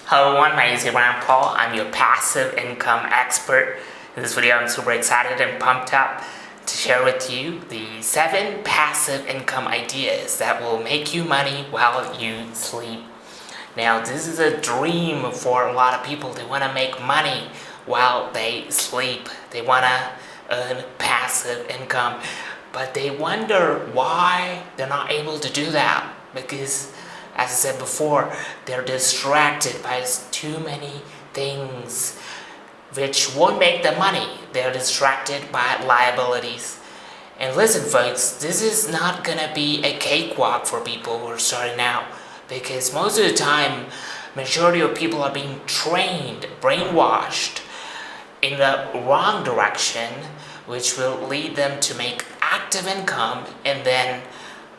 Hello everyone, my name is Abraham Paul. I'm your passive income expert. In this video, I'm super excited and pumped up to share with you the 7 passive income ideas that will make you money while you sleep. Now, this is a dream for a lot of people. They want to make money while they sleep. They want to earn passive income, but they wonder why they're not able to do that because, as I said before, they're distracted by too many things which won't make them money. They're distracted by liabilities. And listen, folks, this is not gonna be a cakewalk for people who are starting out, because most of the time, majority of people are being trained, brainwashed in the wrong direction, which will lead them to make active income and then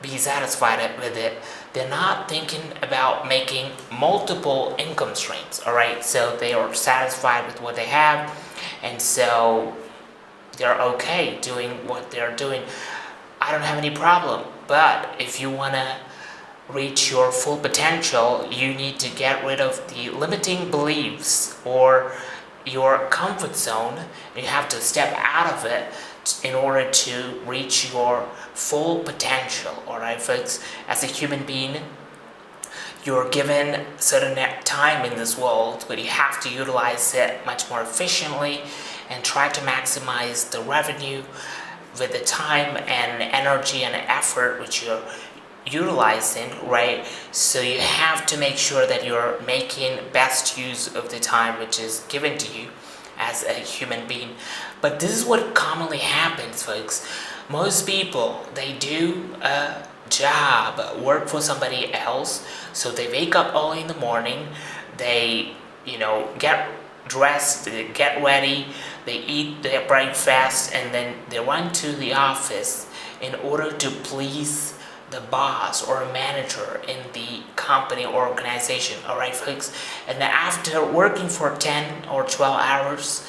be satisfied with it. They're not thinking about making multiple income streams, alright? So they are satisfied with what they have, and so they're okay doing what they're doing. I don't have any problem, but if you want to reach your full potential, you need to get rid of the limiting beliefs or your comfort zone. You have to step out of it in order to reach your full potential. Alright, folks, as a human being, you're given certain time in this world, but you have to utilize it much more efficiently and try to maximize the revenue with the time and energy and effort which you're utilizing, right? So you have to make sure that you're making best use of the time which is given to you as a human being. But this is what commonly happens, folks. Most people, they do a job, work for somebody else. So they wake up early in the morning, they, get dressed, they get ready, they eat their breakfast, and then they run to the office in order to please the boss or manager in the company or organization. Alright, folks, and then after working for 10 or 12 hours,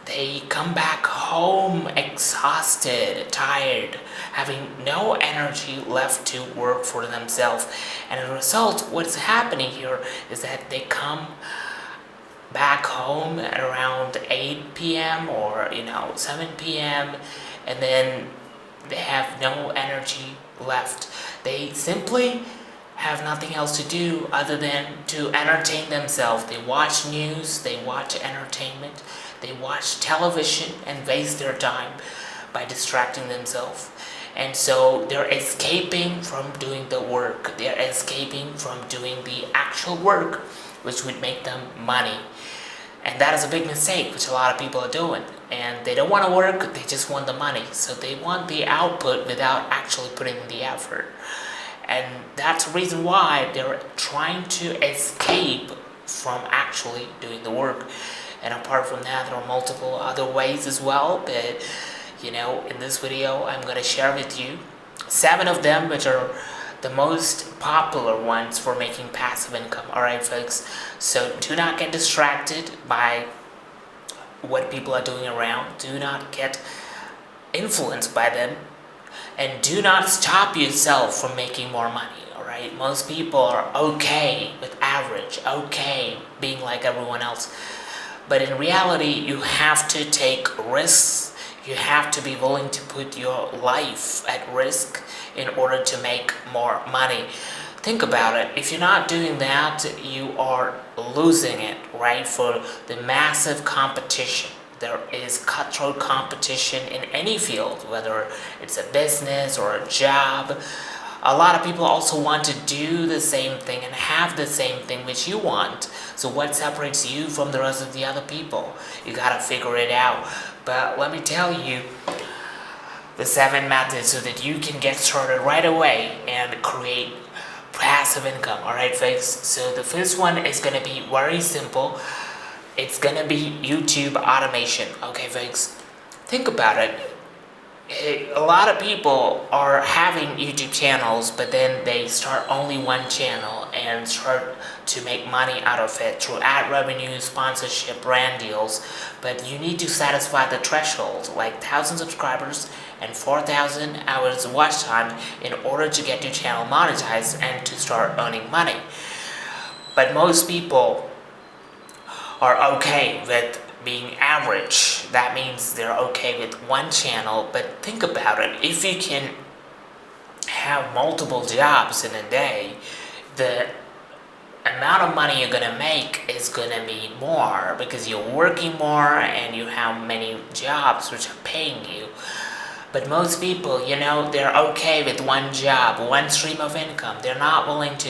they come back home exhausted, tired, having no energy left to work for themselves. And as a result, what's happening here is that they come back home at around 8 p.m. or 7 p.m. and then they have no energy left. They simply have nothing else to do other than to entertain themselves. They watch news, they watch entertainment, they watch television and waste their time by distracting themselves. And so they're escaping from doing the work. They're escaping from doing the actual work which would make them money. And that is a big mistake which a lot of people are doing. And they don't want to work, they just want the money. So they want the output without actually putting in the effort. And that's the reason why they're trying to escape from actually doing the work. And apart from that, there are multiple other ways as well. But, in this video, I'm going to share with you 7 of them, which are the most popular ones for making passive income. Alright, folks, so do not get distracted by what people are doing around. Do not get influenced by them, and do not stop yourself from making more money. Alright, most people are okay with average, okay being like everyone else, but in reality you have to take risks. You have to be willing to put your life at risk in order to make more money. Think about it. If you're not doing that, you are losing it, right? For the massive competition. There is cutthroat competition in any field, whether it's a business or a job. A lot of people also want to do the same thing and have the same thing which you want. So what separates you from the rest of the other people? You gotta figure it out. But let me tell you the 7 methods so that you can get started right away and create passive income. Alright, folks, so the first one is gonna be very simple. It's gonna be YouTube automation. Okay, folks, think about it. A lot of people are having YouTube channels, but then they start only one channel and start to make money out of it through ad revenue, sponsorship, brand deals. But you need to satisfy the threshold, like 1,000 subscribers and 4,000 hours of watch time in order to get your channel monetized and to start earning money. But most people are okay with being average. That means they're okay with one channel. But think about it. If you can have multiple jobs in a day, the amount of money you're gonna make is gonna be more because you're working more and you have many jobs which are paying you. But most people, they're okay with one job, one stream of income. They're not willing to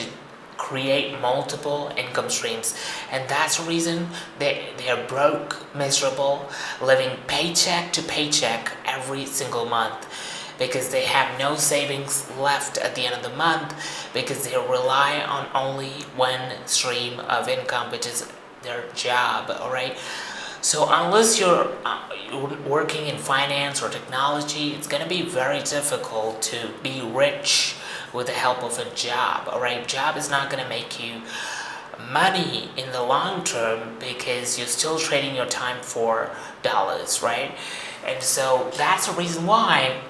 create multiple income streams, and that's the reason they're broke, miserable, living paycheck to paycheck every single month, because they have no savings left at the end of the month, because they rely on only one stream of income, which is their job. All right, so unless you're working in finance or technology, it's going to be very difficult to be rich with the help of a job. All right, job is not going to make you money in the long term because you're still trading your time for dollars, right? And so that's the reason why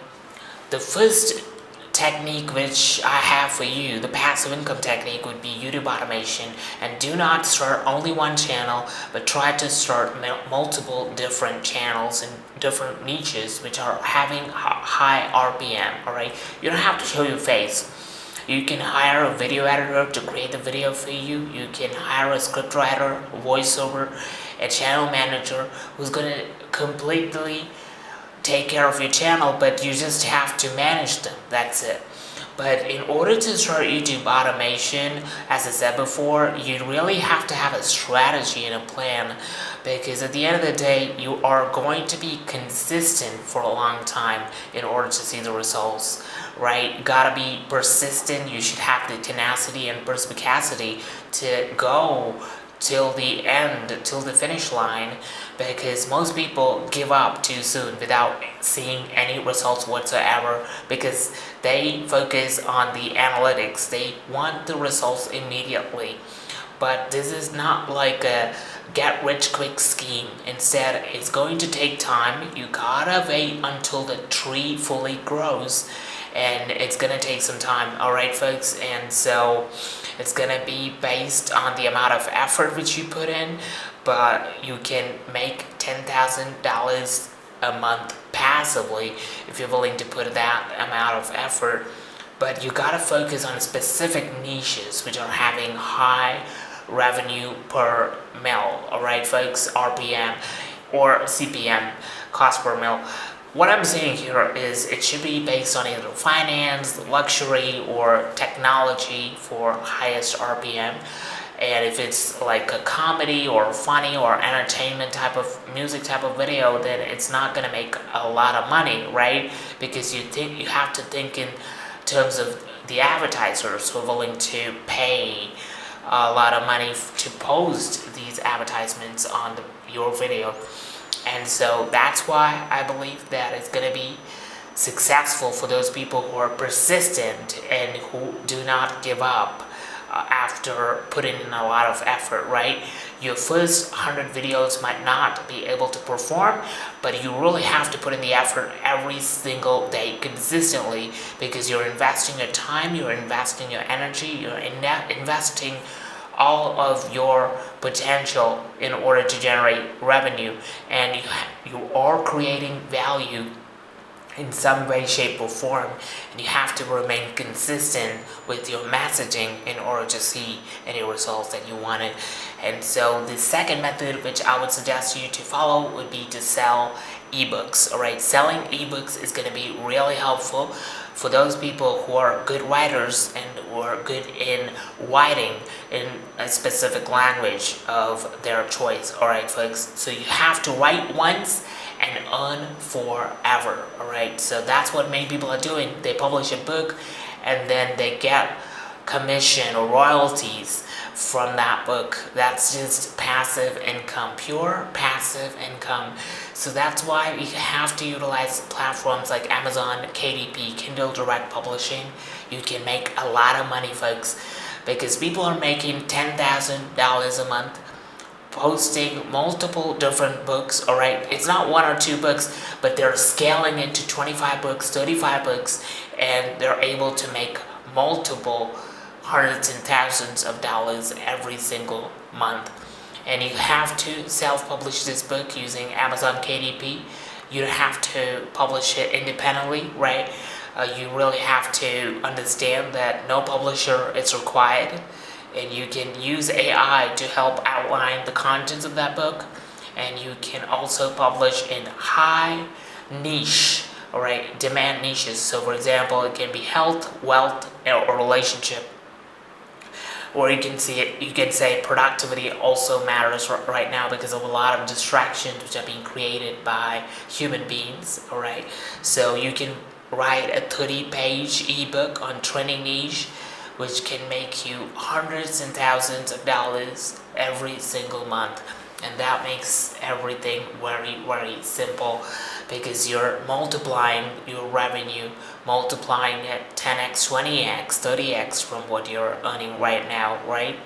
the first technique which I have for you, the passive income technique, would be YouTube automation. And do not start only one channel, but try to start multiple different channels and different niches which are having high RPM. All right, you don't have to show your face. You can hire a video editor to create the video for you. You can hire a script writer, a voiceover, a channel manager who's going to completely take care of your channel, but you just have to manage them. That's it. But in order to start YouTube automation, as I said before, you really have to have a strategy and a plan, because at the end of the day, you are going to be consistent for a long time in order to see the results, right? You gotta be persistent. You should have the tenacity and perspicacity to go till the end, till the finish line, because most people give up too soon without seeing any results whatsoever, because they focus on the analytics. They want the results immediately. But this is not like a get rich quick scheme. Instead, it's going to take time. You gotta wait until the tree fully grows, and it's gonna take some time. All right, folks. And so it's gonna be based on the amount of effort which you put in, but you can make $10,000 a month passively if you're willing to put that amount of effort. But you gotta focus on specific niches which are having high revenue per mil. All right, folks, RPM or CPM, cost per mil. What I'm saying here is it should be based on either finance, luxury, or technology for highest RPM. And if it's like a comedy or funny or entertainment type of music type of video, then it's not gonna make a lot of money, right? Because you have to think in terms of the advertisers who are willing to pay a lot of money to post these advertisements on your video. And so that's why I believe that it's going to be successful for those people who are persistent and who do not give up after putting in a lot of effort, right? Your first 100 videos might not be able to perform, but you really have to put in the effort every single day consistently, because you're investing your time, you're investing your energy, you're investing all of your potential in order to generate revenue, and you are creating value in some way, shape, or form, and you have to remain consistent with your messaging in order to see any results that you wanted. And so the second method which I would suggest you to follow would be to sell ebooks. All right, selling ebooks is going to be really helpful for those people who are good writers and who are good in writing in a specific language of their choice. All right, folks, so you have to write once and earn forever. All right, so that's what many people are doing. They publish a book and then they get commission or royalties from that book. That's just passive income, pure passive income. So that's why you have to utilize platforms like Amazon, KDP, Kindle Direct Publishing. You can make a lot of money, folks, because people are making $10,000 a month posting multiple different books. All right, it's not one or two books, but they're scaling it to 25 books, 35 books, and they're able to make multiple hundreds and thousands of dollars every single month. and you have to self-publish this book using Amazon KDP. You don't have to publish it independently, right? You really have to understand that no publisher is required, and you can use AI to help outline the contents of that book, and you can also publish in high niche, alright, demand niches. So for example, it can be health, wealth, or relationship. Or you can say productivity also matters right now because of a lot of distractions which are being created by human beings, alright? So you can write a 30-page ebook on trending niche, which can make you hundreds and thousands of dollars every single month. And that makes everything very, very simple because you're multiplying your revenue, multiplying it 10x, 20x, 30x from what you're earning right now, right?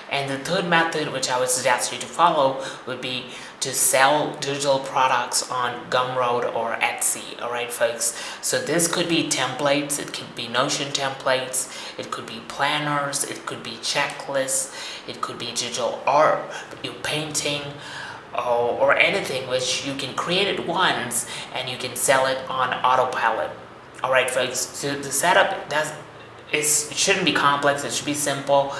And the third method, which I would suggest you to follow, would be to sell digital products on Gumroad or Etsy, alright folks? So this could be templates, it could be Notion templates, it could be planners, it could be checklists, it could be digital art, your painting, or anything which you can create it once and you can sell it on autopilot. Alright folks, so the setup, it shouldn't be complex, it should be simple,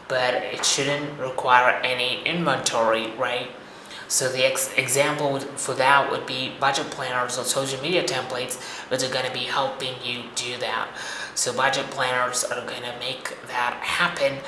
but it shouldn't require any inventory, right? So the example for that would be budget planners or social media templates, which are going to be helping you do that. So budget planners are going to make that happen,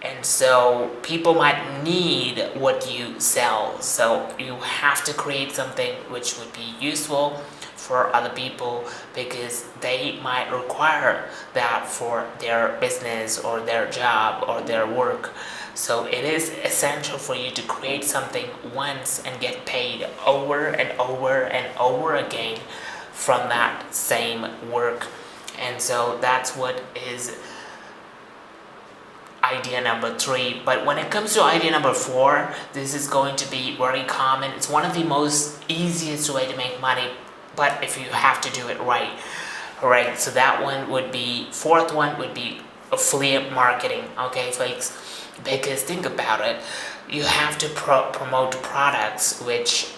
and so people might need what you sell. So you have to create something which would be useful for other people because they might require that for their business or their job or their work. So it is essential for you to create something once and get paid over and over and over again from that same work. And so that's what is idea number 3. But when it comes to idea number 4, this is going to be very common. It's one of the most easiest way to make money, but if you have to do it right. Alright, so that one would be, fourth one would be affiliate marketing, okay folks? Because think about it, you have to promote products which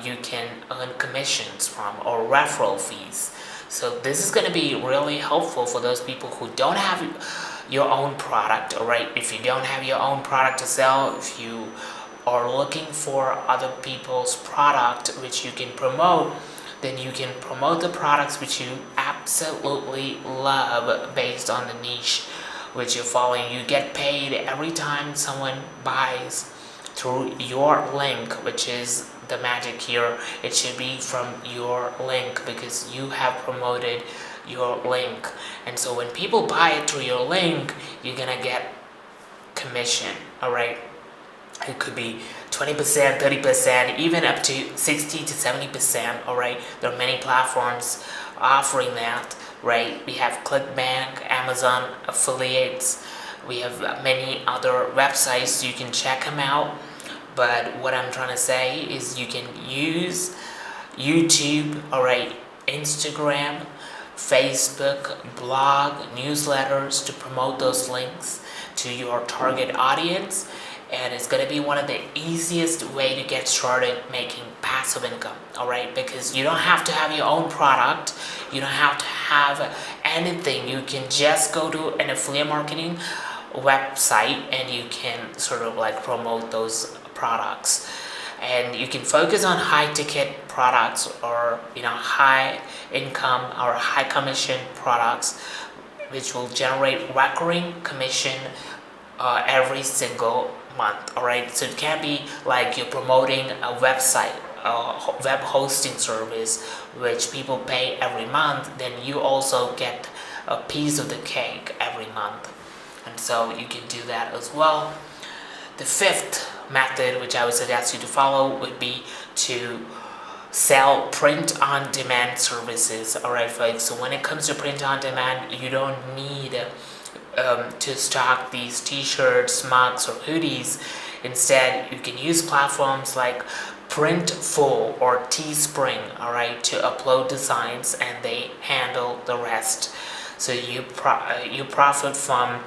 you can earn commissions from or referral fees. So this is going to be really helpful for those people who don't have your own product, alright? If you don't have your own product to sell, if you are looking for other people's product which you can promote, then you can promote the products which you absolutely love based on the niche which you're following. You get paid every time someone buys through your link, which is the magic here. It should be from your link because you have promoted your link. And so when people buy it through your link, you're gonna get commission, alright? It could be 20%, 30%, even up to 60 to 70%, alright? There are many platforms offering that, right? We have ClickBank, Amazon affiliates, we have many other websites, you can check them out. But what I'm trying to say is you can use YouTube, alright, Instagram, Facebook, blog, newsletters to promote those links to your target audience. And it's going to be one of the easiest way to get started making passive income, alright? Because you don't have to have your own product, you don't have to have anything. You can just go to an affiliate marketing website and you can sort of like promote those products. And you can focus on high ticket products or high income or high commission products which will generate recurring commission every single month, alright? So it can be like you're promoting a website, a web hosting service which people pay every month, then you also get a piece of the cake every month. And so you can do that as well. The fifth method which I would suggest you to follow would be to sell print-on-demand services, alright folks? So when it comes to print-on-demand, you don't need to stock these t-shirts, mugs, or hoodies. Instead, you can use platforms like Printful or Teespring, alright, to upload designs and they handle the rest. So you profit from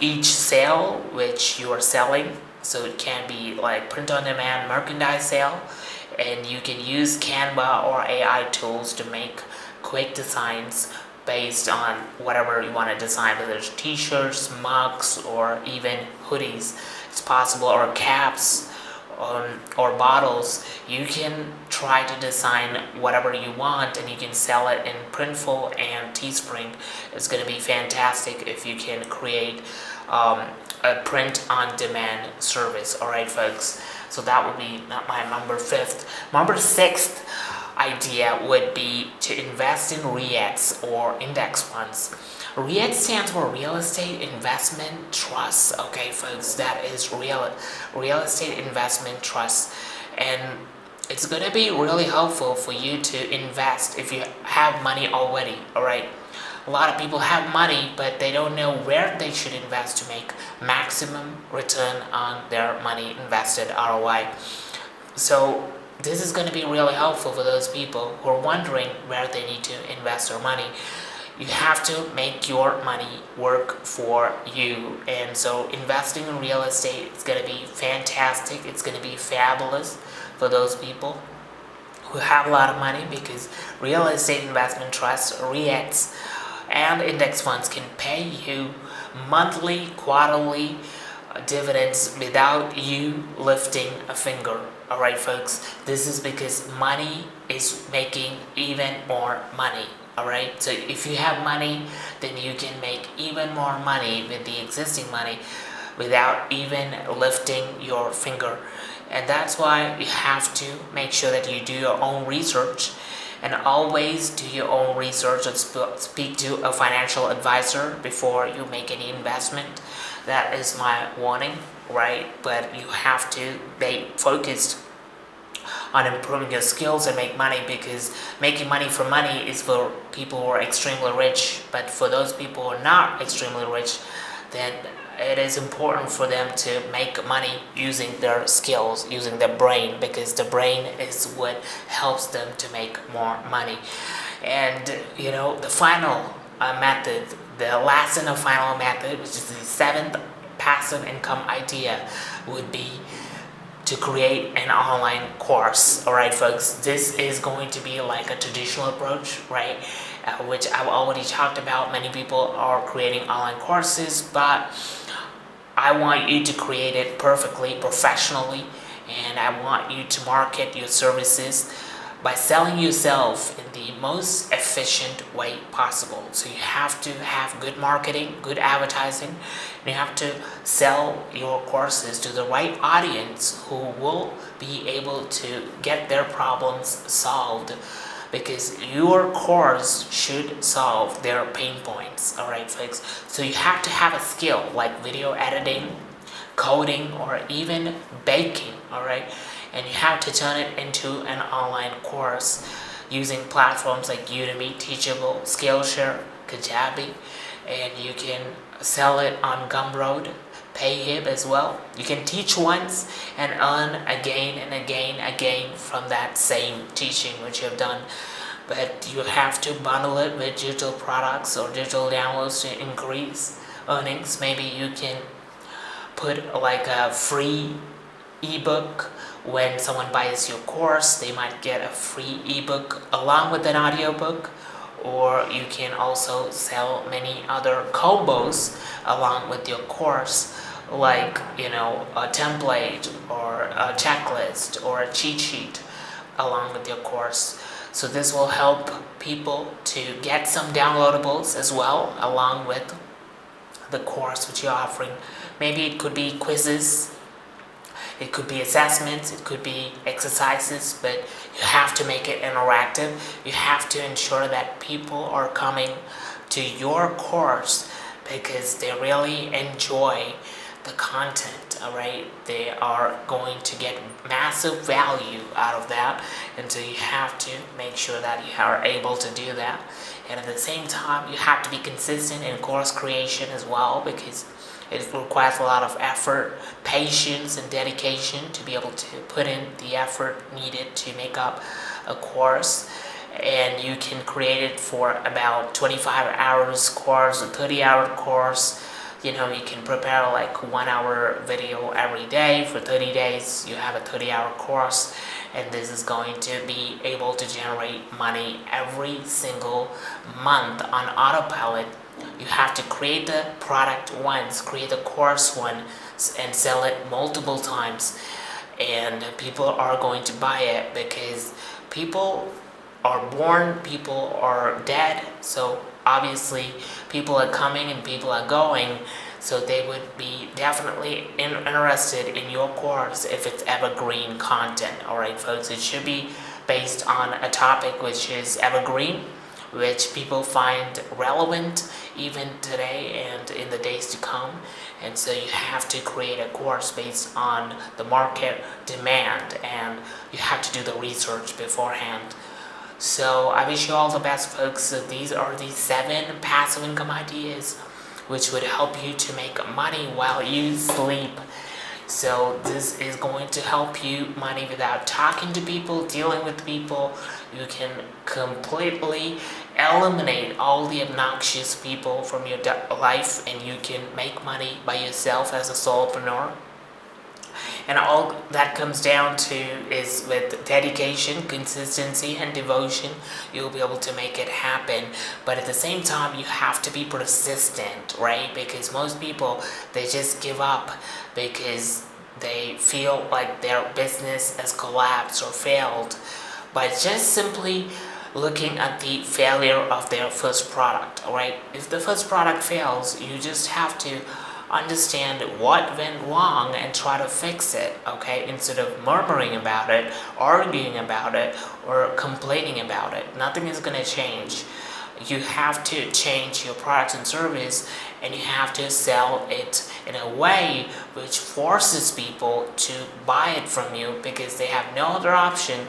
each sale which you are selling. So it can be like print-on-demand merchandise sale, and you can use Canva or AI tools to make quick designs based on whatever you want to design, whether it's t-shirts, mugs, or even hoodies. It's possible, or caps, or bottles. You can try to design whatever you want, and you can sell it in Printful and Teespring. It's going to be fantastic if you can create a print-on-demand service. All right, folks. So that would be my number 5th. Number 6th idea would be to invest in REITs or index funds. REIT stands for Real Estate Investment Trust. Okay, folks, that is real estate investment trust, and it's gonna be really helpful for you to invest if you have money already. All right. A lot of people have money, but they don't know where they should invest to make maximum return on their money invested, ROI. So this is going to be really helpful for those people who are wondering where they need to invest their money. You have to make your money work for you, and so investing in real estate is going to be fantastic. It's going to be fabulous for those people who have a lot of money, because real estate investment trusts, REITs, and index funds can pay you monthly, quarterly dividends without you lifting a finger. All right, folks, this is because money is making even more money. All right, so if you have money, then you can make even more money with the existing money without even lifting your finger. And that's why you have to make sure that you do your own research, and always do your own research and speak to a financial advisor before you make any investment. That is my warning, right? But you have to be focused on improving your skills and make money, because making money for money is for people who are extremely rich. But for those people who are not extremely rich, then it is important for them to make money using their skills, using their brain, because the brain is what helps them to make more money. And the final method, the last and the final method, which is the 7th passive income idea, would be to create an online course. All right, folks, this is going to be like a traditional approach, right? Which I've already talked about. Many people are creating online courses, but I want you to create it perfectly, professionally, and I want you to market your services by selling yourself in the most efficient way possible. So you have to have good marketing, good advertising, and you have to sell your courses to the right audience who will be able to get their problems solved, because your course should solve their pain points. All right, folks. So you have to have a skill like video editing, coding, or even baking. All right, and you have to turn it into an online course using platforms like Udemy, Teachable, Skillshare, Kajabi, and you can sell it on Gumroad, Payhib as well. You can teach once and earn again and again from that same teaching which you have done. But you have to bundle it with digital products or digital downloads to increase earnings. Maybe you can put like a free ebook. When someone buys your course, they might get a free ebook along with an audiobook. Or you can also sell many other combos along with your course, like a template or a checklist or a cheat sheet along with your course. So this will help people to get some downloadables as well along with the course which you're offering. Maybe it could be quizzes, it could be assessments, it could be exercises, but you have to make it interactive. You have to ensure that people are coming to your course because they really enjoy the content, all right? They are going to get massive value out of that, and so you have to make sure that you are able to do that. And at the same time, you have to be consistent in course creation as well, because it requires a lot of effort, patience, and dedication to be able to put in the effort needed to make up a course. And you can create it for about 25 hours course, a 30-hour course. You can prepare like 1 hour video every day for 30 days. You have a 30-hour course, and this is going to be able to generate money every single month on autopilot. You have to create the product once, create the course once, and sell it multiple times, and people are going to buy it because people are born, people are dead, so obviously people are coming and people are going, so they would be definitely interested in your course if it's evergreen content. Alright folks, it should be based on a topic which is evergreen, which people find relevant even today and in the days to come. And so you have to create a course based on the market demand, and you have to do the research beforehand. So I wish you all the best, folks. So these are the 7 passive income ideas which would help you to make money while you sleep. So this is going to help you money without talking to people, dealing with people. You can completely eliminate all the obnoxious people from your life, and you can make money by yourself as a solopreneur. And all that comes down to is with dedication, consistency, and devotion, you'll be able to make it happen. But at the same time, you have to be persistent, right? Because most people, they just give up because they feel like their business has collapsed or failed by just simply looking at the failure of their first product, right? If the first product fails, you just have to understand what went wrong and try to fix it, okay? Instead of murmuring about it, arguing about it, or complaining about it. Nothing is going to change. You have to change your product and service, and you have to sell it in a way which forces people to buy it from you because they have no other option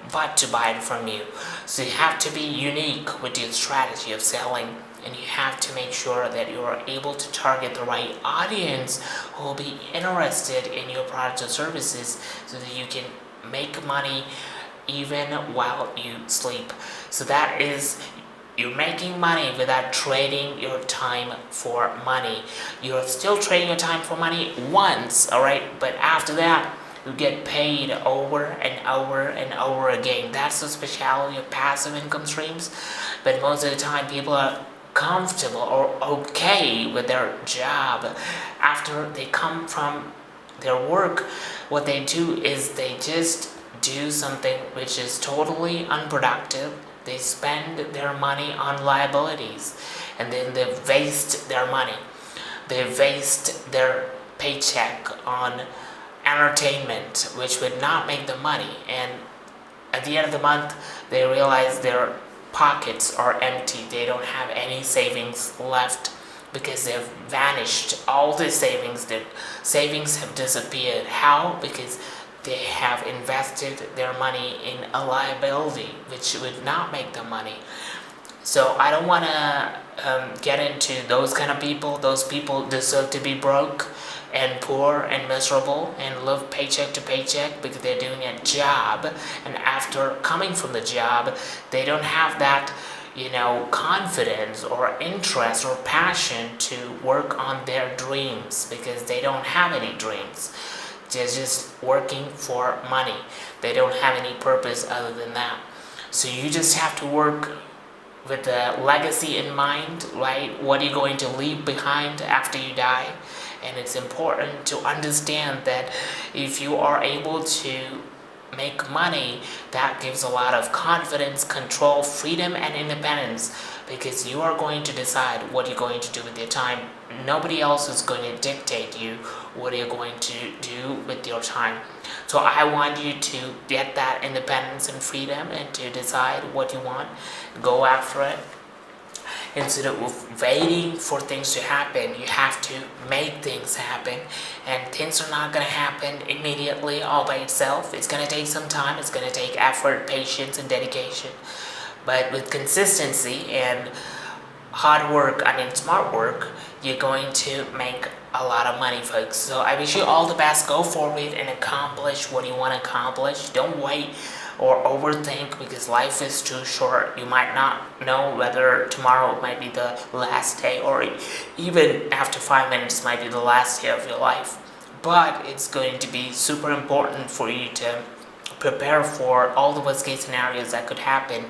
but to buy it from you. So you have to be unique with your strategy of selling, and you have to make sure that you are able to target the right audience who will be interested in your products or services so that you can make money even while you sleep. So that is, you're making money without trading your time for money. You're still trading your time for money once, alright? But after that, you get paid over and over and over again. That's the specialty of passive income streams. But most of the time, people are comfortable or okay with their job. After they come from their work, what they do is they just do something which is totally unproductive. They spend their money on liabilities, and then they waste their money. They waste their paycheck on entertainment, which would not make them money. And at the end of the month, they realize their pockets are empty. They don't have any savings left because they've vanished. All the savings have disappeared. How? Because they have invested their money in a liability which would not make them money. So I don't want to get into those kind of people. Those people deserve to be broke and poor and miserable and live paycheck to paycheck because they're doing a job, and after coming from the job, they don't have that confidence or interest or passion to work on their dreams because they don't have any dreams. They're just working for money. They don't have any purpose other than that. So you just have to work with the legacy in mind, right? What are you going to leave behind after you die? And it's important to understand that if you are able to make money, that gives a lot of confidence, control, freedom, and independence, because you are going to decide what you're going to do with your time. Nobody else is going to dictate you what you're going to do with your time. So I want you to get that independence and freedom and to decide what you want, go after it. Instead of waiting for things to happen, you have to make things happen. And things are not going to happen immediately all by itself. It's going to take some time. It's going to take effort, patience, and dedication. But with consistency and hard work, smart work, you're going to make a lot of money, folks. So I wish you all the best. Go forward and accomplish what you want to accomplish. Don't wait or overthink, because life is too short. You might not know whether tomorrow might be the last day, or even after 5 minutes might be the last day of your life. But it's going to be super important for you to prepare for all the worst case scenarios that could happen.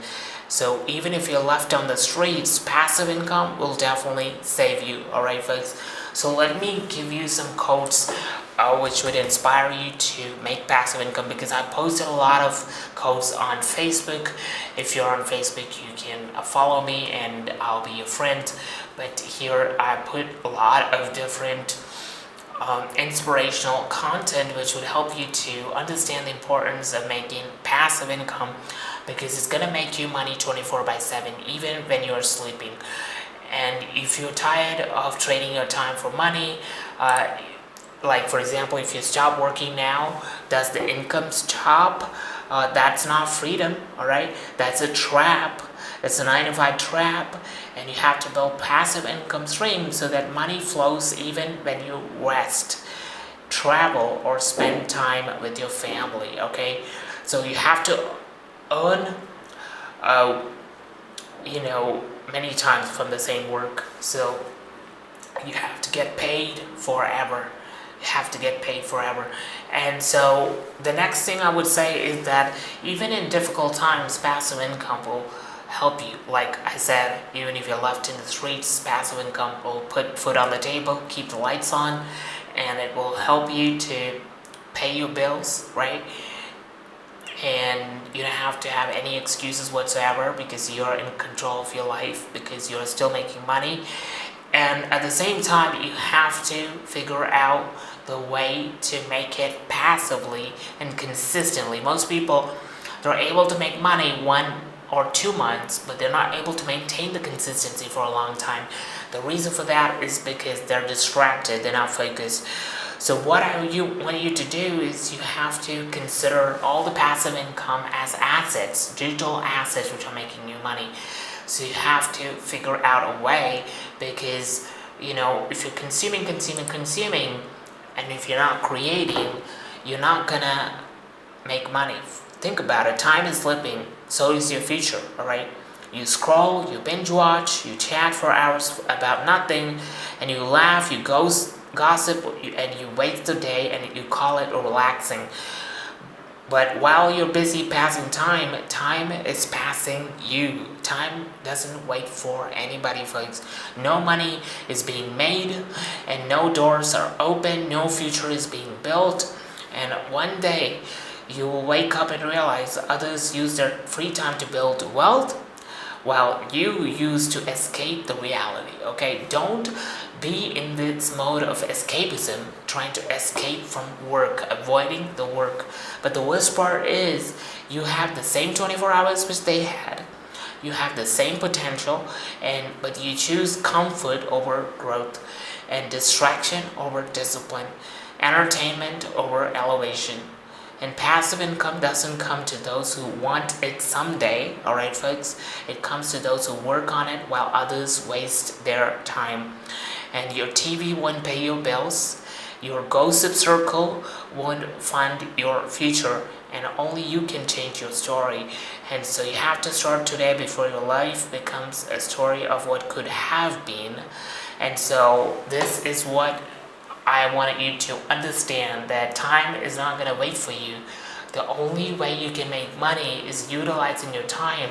So even if you're left on the streets, passive income will definitely save you. Alright, folks? So let me give you some quotes which would inspire you to make passive income, because I posted a lot of quotes on Facebook. If you're on Facebook, you can follow me and I'll be your friend. But here I put a lot of different inspirational content which would help you to understand the importance of making passive income, because it's going to make you money 24/7 even when you're sleeping. And if you're tired of trading your time for money, like for example, if you stop working now, does the income stop? That's not freedom, alright? That's a trap. It's a 9-to-5 trap, and you have to build passive income stream so that money flows even when you rest, travel, or spend time with your family, okay? So you have to earn, many times from the same work. So you have to get paid forever. You have to get paid forever. And so the next thing I would say is that even in difficult times, passive income will help you. Like I said, even if you're left in the streets, passive income will put food on the table, keep the lights on, and it will help you to pay your bills, right? And you don't have to have any excuses whatsoever, because you're in control of your life, because you're still making money. And at the same time, you have to figure out the way to make it passively and consistently. Most people, they're able to make money 1 or 2 months, but they're not able to maintain the consistency for a long time. The reason for that is because they're distracted, they're not focused. So what I want you to do is you have to consider all the passive income as assets, digital assets which are making you money. So you have to figure out a way, because if you're consuming, and if you're not creating, you're not gonna make money. Think about it. Time is slipping, so is your future, alright? You scroll, you binge watch, you chat for hours about nothing, and you laugh, you gossip, and you waste the day, and you call it relaxing. But while you're busy passing time, time is passing you. Time doesn't wait for anybody, folks. No money is being made, and no doors are open, no future is being built. And one day, you will wake up and realize others use their free time to build wealth, while you use to escape the reality, okay? Don't be in this mode of escapism, trying to escape from work, avoiding the work. But the worst part is, you have the same 24 hours which they had. You have the same potential, but you choose comfort over growth, and distraction over discipline, entertainment over elevation. And passive income doesn't come to those who want it someday, alright folks? It comes to those who work on it while others waste their time. And your TV won't pay your bills, your gossip circle won't fund your future, and only you can change your story. And so you have to start today before your life becomes a story of what could have been. And so this is what I want you to understand, that time is not going to wait for you. The only way you can make money is utilizing your time,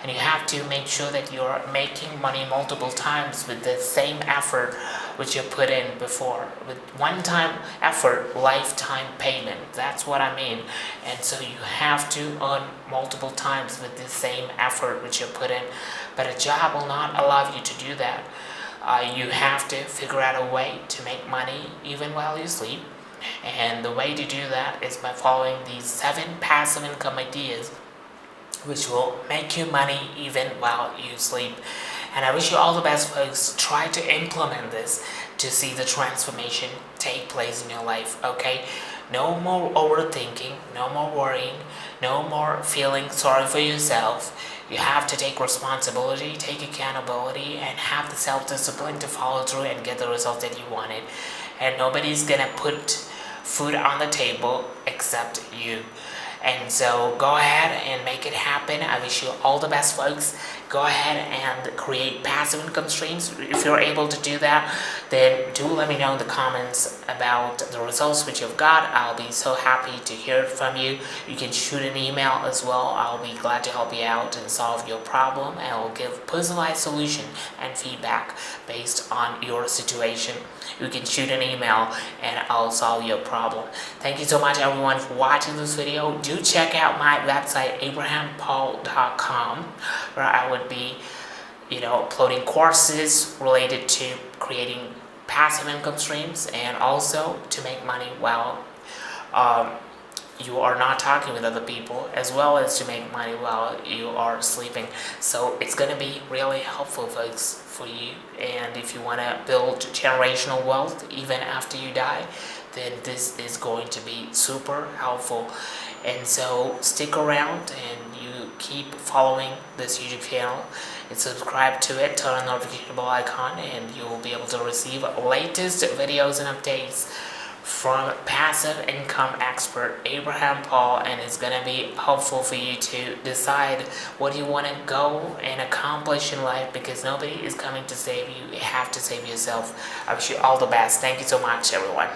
and you have to make sure that you're making money multiple times with the same effort which you put in before. With one-time effort, lifetime payment. That's what I mean. And so you have to earn multiple times with the same effort which you put in. But a job will not allow you to do that. You have to figure out a way to make money even while you sleep. And the way to do that is by following these 7 passive income ideas, which will make you money even while you sleep. And I wish you all the best, folks. Try to implement this to see the transformation take place in your life, okay? No more overthinking, no more worrying, no more feeling sorry for yourself. You have to take responsibility, take accountability, and have the self-discipline to follow through and get the results that you wanted. And nobody's gonna put food on the table except you. And so go ahead and make it happen. I wish you all the best, folks. Go ahead and create passive income streams. If you're able to do that, then do let me know in the comments about the results which you've got. I'll be so happy to hear from you. You can shoot an email as well. I'll be glad to help you out and solve your problem, and I'll give personalized solution and feedback based on your situation. You can shoot an email and I'll solve your problem. Thank you so much, everyone, for watching this video. Do check out my website, abrahampaul.com, where I would be uploading courses related to creating passive income streams and also to make money while you are not talking with other people, as well as to make money while you are sleeping. So it's going to be really helpful, folks, for you. And if you want to build generational wealth even after you die, then this is going to be super helpful. And so stick around and you keep following this YouTube channel and subscribe to it, turn on the notification bell icon, and you will be able to receive latest videos and updates from passive income expert Abraham Paul, and it's going to be helpful for you to decide what you want to go and accomplish in life, because nobody is coming to save you. You have to save yourself. I wish you all the best. Thank you so much, everyone.